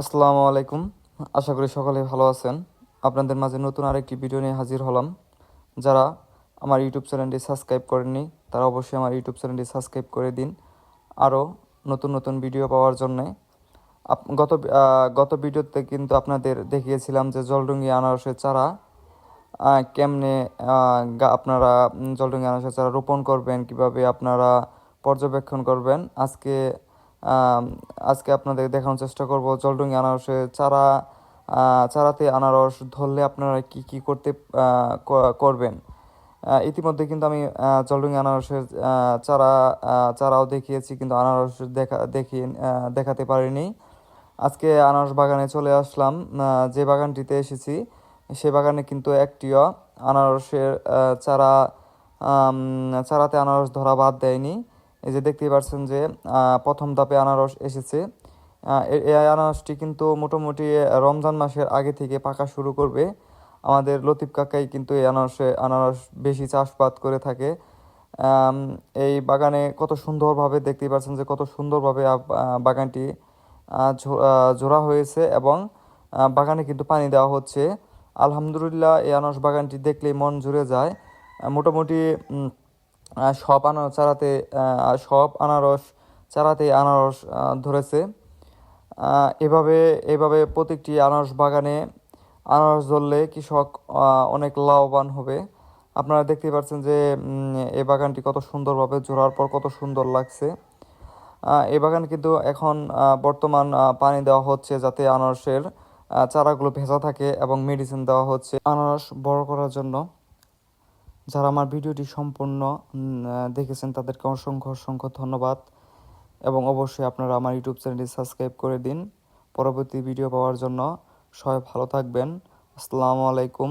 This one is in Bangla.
আসসালামু আলাইকুম। আশা করি সকলে ভালো আছেন। আপনাদের মাঝে নতুন আরেকটি ভিডিও নিয়ে হাজির হলাম। যারা আমার ইউটিউব চ্যানেলটি সাবস্ক্রাইব করেননি তারা অবশ্যই আমার ইউটিউব চ্যানেলটি সাবস্ক্রাইব করে দিন আরও নতুন নতুন ভিডিও পাওয়ার জন্যে। গত ভিডিওতে কিন্তু আপনাদের দেখিয়েছিলাম যে জলডুঙ্গি আনারসের চারা কেমনে আপনারা জলডুঙ্গি আনারসের চারা রোপণ করবেন, কিভাবে আপনারা পর্যবেক্ষণ করবেন। আম, আজকে আপনাদের দেখানোর চেষ্টা করব জলডুঙ্গি আনারসের চারাতে আনারস ধরলে আপনারা কি কি করবেন। ইতিমধ্যে কিন্তু আমি জলডুঙ্গি আনারসের চারাও দেখিয়েছি, কিন্তু আনারস দেখাতে পারিনি। আজকে আনারস বাগানে চলে আসলাম। যে বাগানটিতে এসেছি সে বাগানে কিন্তু একটিও আনারসের চারাতে আনারস ধরা বাদ দেয়নি। এই যে দেখতেই পাচ্ছেন যে প্রথম ধাপে আনারস এসেছে। এই আনারসটি কিন্তু মোটামুটি রমজান মাসের আগে থেকে পাকা শুরু করবে। আমাদের লতিফ কাকাই কিন্তু এই আনারস বেশি চাষাবাদ করে থাকে। এই বাগানে কত সুন্দরভাবে দেখতেই পাচ্ছেন যে কত সুন্দরভাবে বাগানটি জোড়া হয়েছে এবং বাগানে কিন্তু পানি দেওয়া হচ্ছে। আলহামদুলিল্লাহ, এই আনারস বাগানটি দেখলেই মন জুড়ে যায়। মোটামুটি সব আনারস চারাতে সব আনারস চারাতে আনারস ধরেছে। এভাবে এভাবে প্রত্যেকটি আনারস বাগানে আনারস ধরলে কৃষক অনেক লাভবান হবে। আপনারা দেখতেই পাচ্ছেন যে এই বাগানটি কত সুন্দরভাবে জোড়ার পর কত সুন্দর লাগছে। এই বাগানে কিন্তু এখন বর্তমান পানি দেওয়া হচ্ছে যাতে আনারসের চারাগুলো ভেজা থাকে এবং মেডিসিন দেওয়া হচ্ছে আনারস বড় করার জন্য। যারা আমার ভিডিওটি সম্পূর্ণ দেখেছেন তাদেরকে অসংখ্য অসংখ্য ধন্যবাদ এবং অবশ্যই আপনারা আমার ইউটিউব চ্যানেলটি সাবস্ক্রাইব করে দিন পরবর্তী ভিডিও পাওয়ার জন্য। সবাই ভালো থাকবেন। আসসালামু আলাইকুম।